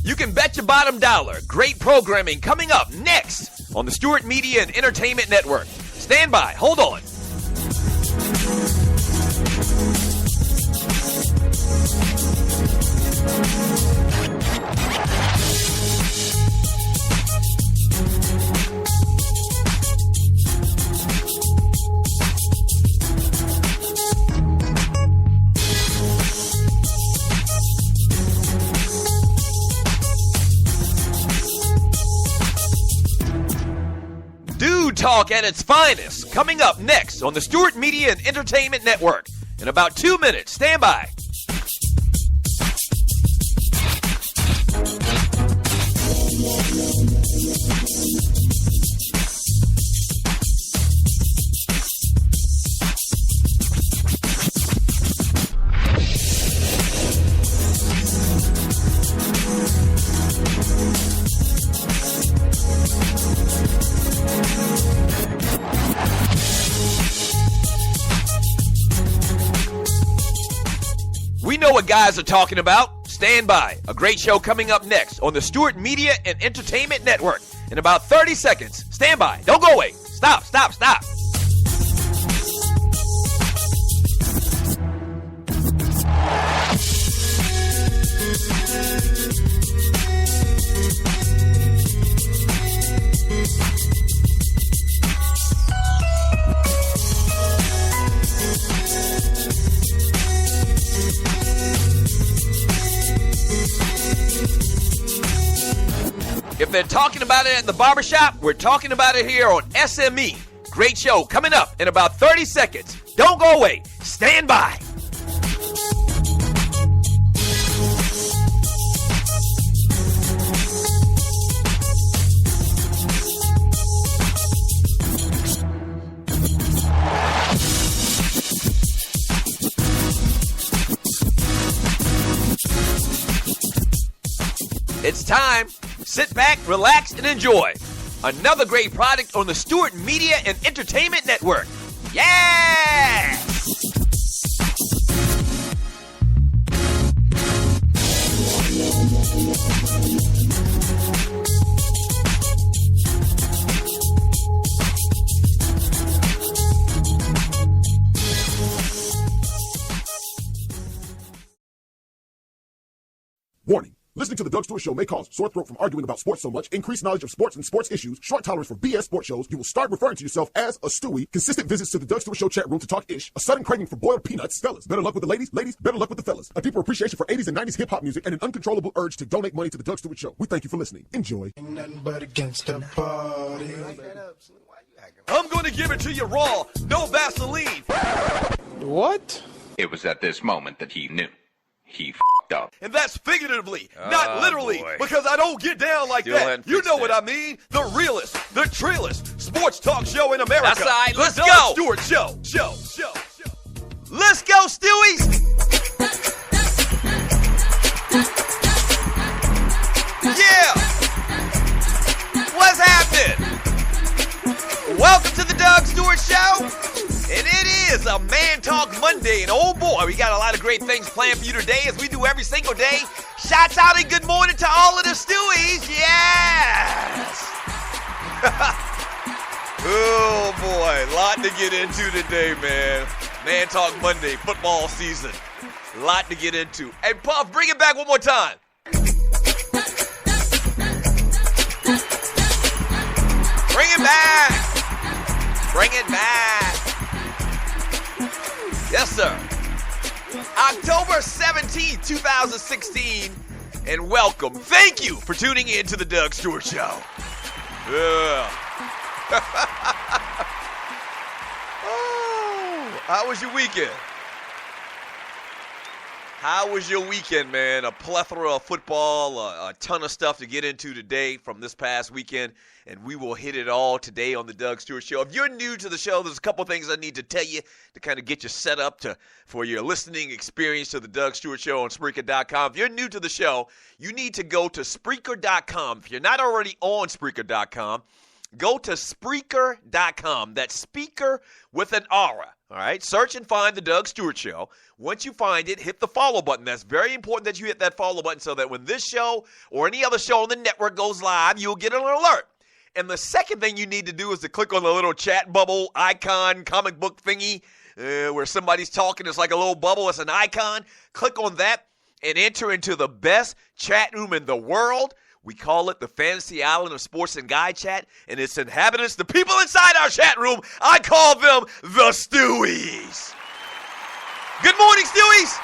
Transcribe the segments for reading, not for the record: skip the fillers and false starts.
You can bet your bottom dollar. Great programming coming up next on the Stewart Media and Entertainment Network. Stand by. Hold on. Talk at its finest, coming up next on the Stewart Media and Entertainment Network. In about 2 minutes, stand by. We know what guys are talking about. Stand by. A great show coming up next on the Stewart Media and Entertainment Network. In about 30 seconds. Stand by. Don't go away. Stop. If they're talking about it at the barbershop, we're talking about it here on SME. Great show coming up in about 30 seconds. Don't go away. Stand by. It's time. Sit back, relax, and enjoy. Another great product on the Stewart Media and Entertainment Network. Yeah! Warning. Listening to the Doug Stewart Show may cause sore throat from arguing about sports so much, increased knowledge of sports and sports issues, short tolerance for BS sports shows. You will start referring to yourself as a Stewie, consistent visits to the Doug Stewart Show chat room to talk ish, a sudden craving for boiled peanuts. Fellas, better luck with the ladies. Ladies, better luck with the fellas. A deeper appreciation for 80s and 90s hip-hop music and an uncontrollable urge to donate money to the Doug Stewart Show. We thank you for listening. Enjoy. Ain't nothing but against the party. I'm going to give it to you raw. No Vaseline. What? It was at this moment that he knew. He f***ed up. And that's figuratively, not literally, boy. because I don't get down like Still that. hadn't You fixed know what that. I mean. The realest, the trillest sports talk show in America. That's all right, The let's Doug go. Stewart Show. Let's go, Stewies. Yeah. What's happening? Welcome to the Doug Stewart Show. And it is a Man Talk Monday, and oh boy, we got a lot of great things planned for you today, as we do every single day. Shouts out and good morning to all of the Stewies, yes! Oh boy, lot to get into today, man. Man Talk Monday, football season, lot to get into. Hey, Puff, bring it back one more time. Bring it back. Bring it back. Yes, sir. October 17th, 2016, and welcome. Thank you for tuning in to the Doug Stewart Show. Yeah. Oh, how was your weekend? How was your weekend, man? A plethora of football, a ton of stuff to get into today from this past weekend, and we will hit it all today on the Doug Stewart Show. If you're new to the show, there's a couple things I need to tell you to kind of get you set up for your listening experience to the Doug Stewart Show on Spreaker.com. If you're new to the show, you need to go to Spreaker.com. If you're not already on Spreaker.com, go to Spreaker.com. That's speaker with an R. All right, search and find the Doug Stewart Show. Once you find it, hit the follow button. That's very important that you hit that follow button so that when this show or any other show on the network goes live, you'll get an alert. And the second thing you need to do is to click on the little chat bubble icon, comic book thingy, where somebody's talking. It's like a little bubble. It's an icon. Click on that and enter into the best chat room in the world. We call it the Fantasy Island of Sports and Guy Chat, and its inhabitants, the people inside our chat room, I call them the Stewies. Good morning, Stewies.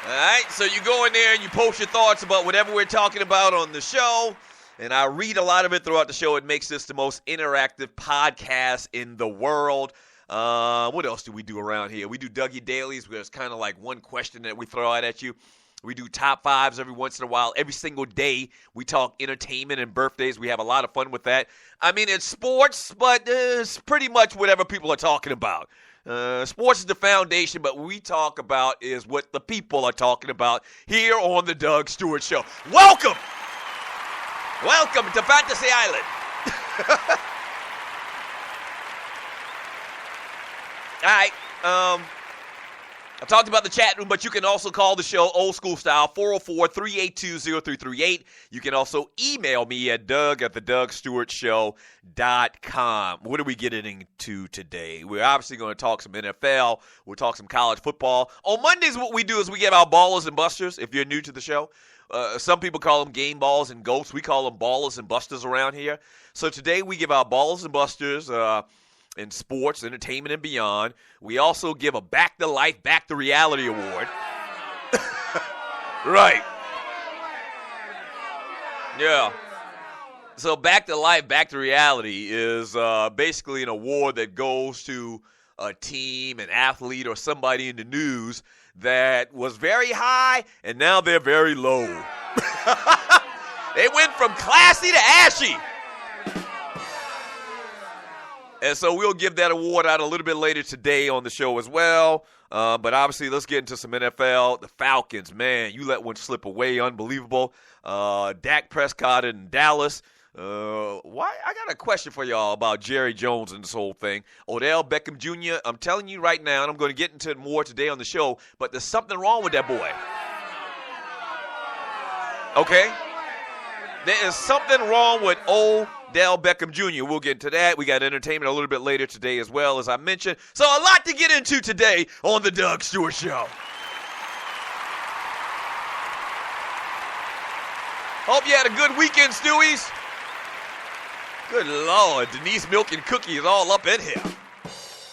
All right, so you go in there and you post your thoughts about whatever we're talking about on the show, and I read a lot of it throughout the show. It makes this the most interactive podcast in the world. What else do we do around here? We do Dougie Dailies, where it's kind of like one question that we throw out at you. We do top fives every once in a while. Every single day, we talk entertainment and birthdays. We have a lot of fun with that. I mean, it's sports, but it's pretty much whatever people are talking about. Sports is the foundation, but what we talk about is what the people are talking about here on the Doug Stewart Show. Welcome! Welcome to Fantasy Island. All right, I talked about the chat room, but you can also call the show old school style, 404-382-0338. You can also email me at doug@thedougstewartshow.com. What are we getting into today? We're obviously going to talk some NFL. We'll talk some college football. On Mondays, what we do is we give out Ballas and Busters, if you're new to the show. Some people call them game balls and goats. We call them Ballas and Busters around here. So today we give out Ballas and Busters, in sports, entertainment, and beyond. We also give a Back to Life, Back to Reality award. Right. Yeah. So Back to Life, Back to Reality is basically an award that goes to a team, an athlete, or somebody in the news that was very high, and now they're very low. They went from classy to ashy. And so we'll give that award out a little bit later today on the show as well. But obviously, let's get into some NFL. The Falcons, man, you let one slip away. Unbelievable. Dak Prescott in Dallas. Why? I got a question for y'all about Jerry Jones and this whole thing. Odell Beckham Jr., I'm telling you right now, and I'm going to get into it more today on the show, but there's something wrong with that boy. Okay? There is something wrong with Odell Beckham Jr. We'll get into that. We got entertainment a little bit later today as well, as I mentioned. So a lot to get into today on the Doug Stewart Show. Hope you had a good weekend, Stewies. Good Lord, Denise Milk and Cookie is all up in here.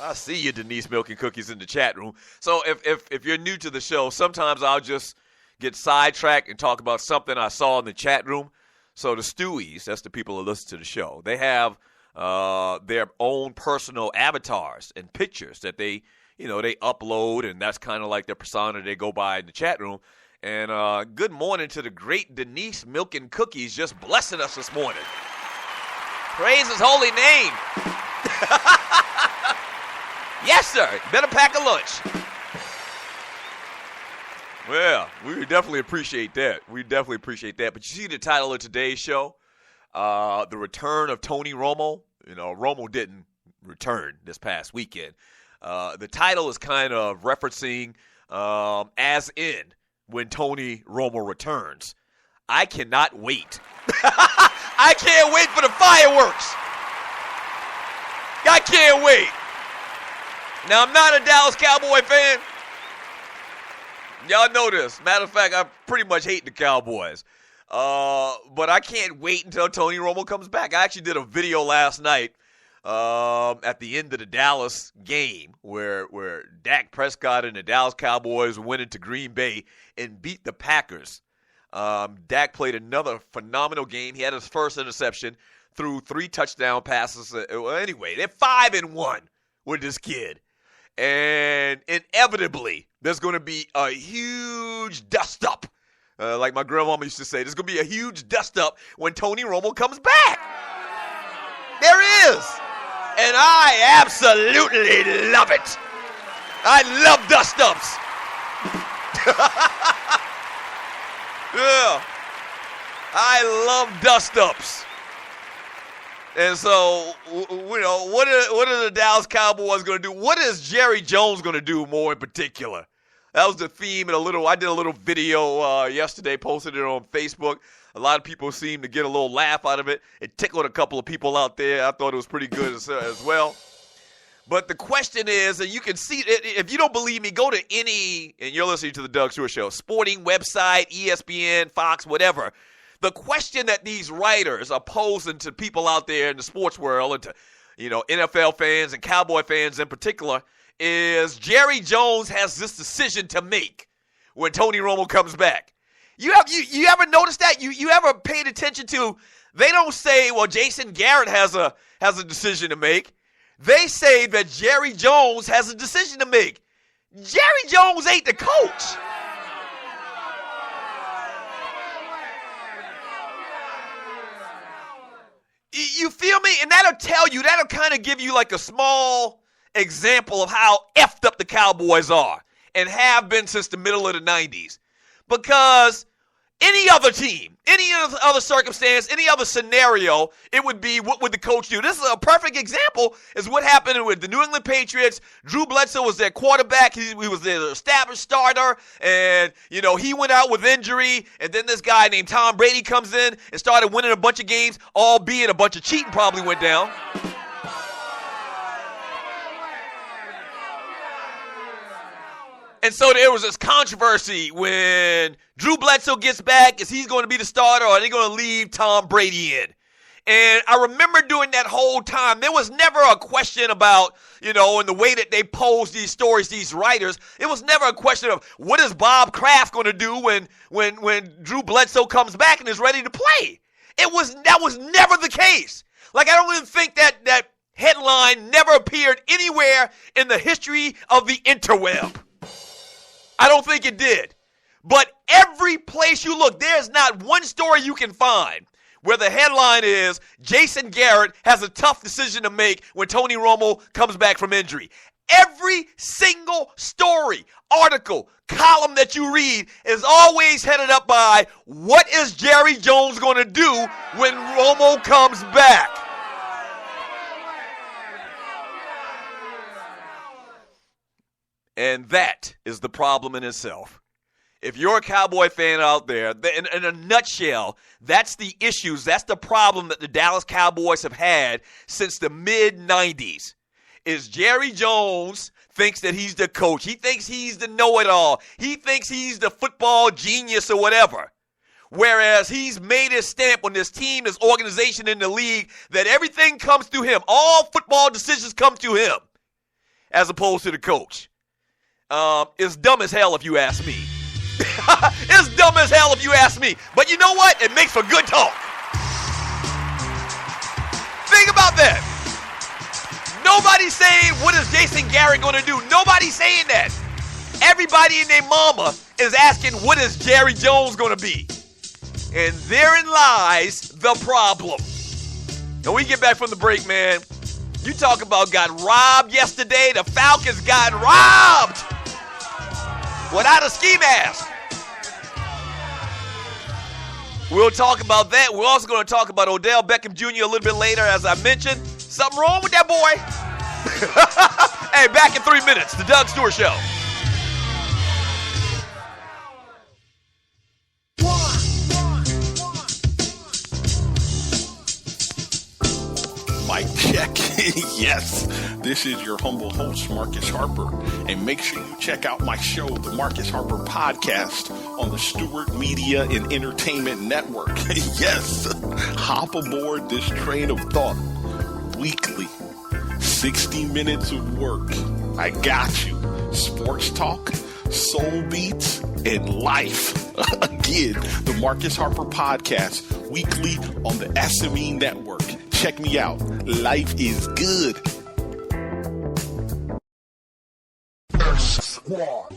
I see you, Denise Milk and Cookies, in the chat room. So if you're new to the show, sometimes I'll just get sidetracked and talk about something I saw in the chat room. So the Stewies, that's the people who listen to the show, they have their own personal avatars and pictures that they upload, and that's kind of like their persona they go by in the chat room. And good morning to the great Denise Milk and Cookies, just blessing us this morning. Praise his holy name. Yes, sir. Better pack a lunch. Well, we definitely appreciate that. We definitely appreciate that. But you see the title of today's show? The return of Tony Romo. Romo didn't return this past weekend. The title is kind of referencing as in when Tony Romo returns. I cannot wait. I can't wait for the fireworks. I can't wait. Now, I'm not a Dallas Cowboy fan. Y'all know this. Matter of fact, I pretty much hate the Cowboys. But I can't wait until Tony Romo comes back. I actually did a video last night at the end of the Dallas game where Dak Prescott and the Dallas Cowboys went into Green Bay and beat the Packers. Dak played another phenomenal game. He had his first interception, threw 3 touchdown passes. Well, anyway, they're 5-1 with this kid. And inevitably, there's going to be a huge dust-up. Like my grandmama used to say, there's going to be a huge dust-up when Tony Romo comes back. There is. And I absolutely love it. I love dust-ups. Yeah. I love dust-ups. And so, what are the Dallas Cowboys going to do? What is Jerry Jones going to do more in particular? That was the theme. I did a little video yesterday, posted it on Facebook. A lot of people seemed to get a little laugh out of it. It tickled a couple of people out there. I thought it was pretty good as well. But the question is, and you can see, if you don't believe me, go to any, and you're listening to the Doug Stewart Show, sporting website, ESPN, Fox, whatever. The question that these writers are posing to people out there in the sports world and to, NFL fans and Cowboy fans in particular is Jerry Jones has this decision to make when Tony Romo comes back. You ever noticed that? You ever paid attention to, they don't say, well, Jason Garrett has a decision to make. They say that Jerry Jones has a decision to make. Jerry Jones ain't the coach. You feel me? And that'll kind of give you like a small example of how effed up the Cowboys are and have been since the middle of the 90s. Because any other team, any other circumstance, any other scenario, it would be, what would the coach do? This is a perfect example, is what happened with the New England Patriots. Drew Bledsoe was their quarterback. He was their established starter, and, he went out with injury, and then this guy named Tom Brady comes in and started winning a bunch of games, albeit a bunch of cheating probably went down. And so there was this controversy when Drew Bledsoe gets back. Is he going to be the starter, or are they going to leave Tom Brady in? And I remember during that whole time, there was never a question about, in the way that they posed these stories, these writers, it was never a question of what is Bob Kraft going to do when Drew Bledsoe comes back and is ready to play. That was never the case. Like, I don't even think that headline never appeared anywhere in the history of the interweb. I don't think it did. But every place you look, there's not one story you can find where the headline is Jason Garrett has a tough decision to make when Tony Romo comes back from injury. Every single story, article, column that you read is always headed up by, what is Jerry Jones going to do when Romo comes back? And that is the problem in itself. If you're a Cowboy fan out there, in a nutshell, that's the issues, that's the problem that the Dallas Cowboys have had since the mid-90s. Is Jerry Jones thinks that he's the coach. He thinks he's the know-it-all. He thinks he's the football genius or whatever. Whereas he's made his stamp on this team, this organization in the league, that everything comes through him. All football decisions come to him, as opposed to the coach. It's dumb as hell if you ask me. It's dumb as hell if you ask me. But you know what? It makes for good talk. Think about that. Nobody's saying, what is Jason Garrett going to do? Nobody's saying that. Everybody and their mama is asking, what is Jerry Jones going to be? And therein lies the problem. When we get back from the break, man, you talk about got robbed yesterday. The Falcons got robbed without a ski mask. We'll talk about that. We're also going to talk about Odell Beckham Jr. a little bit later, as I mentioned. Something wrong with that boy? Hey, back in 3 minutes. The Doug Stewart Show. Mic check. Yes, this is your humble host, Marcus Harper. And make sure you check out my show, the Marcus Harper Podcast, on the Stewart Media and Entertainment Network. Yes, hop aboard this train of thought. Weekly, 60 minutes of work. I got you. Sports talk, soul beats, and life. Again, the Marcus Harper Podcast, weekly on the SME Network. Check me out. Life is good. Squad.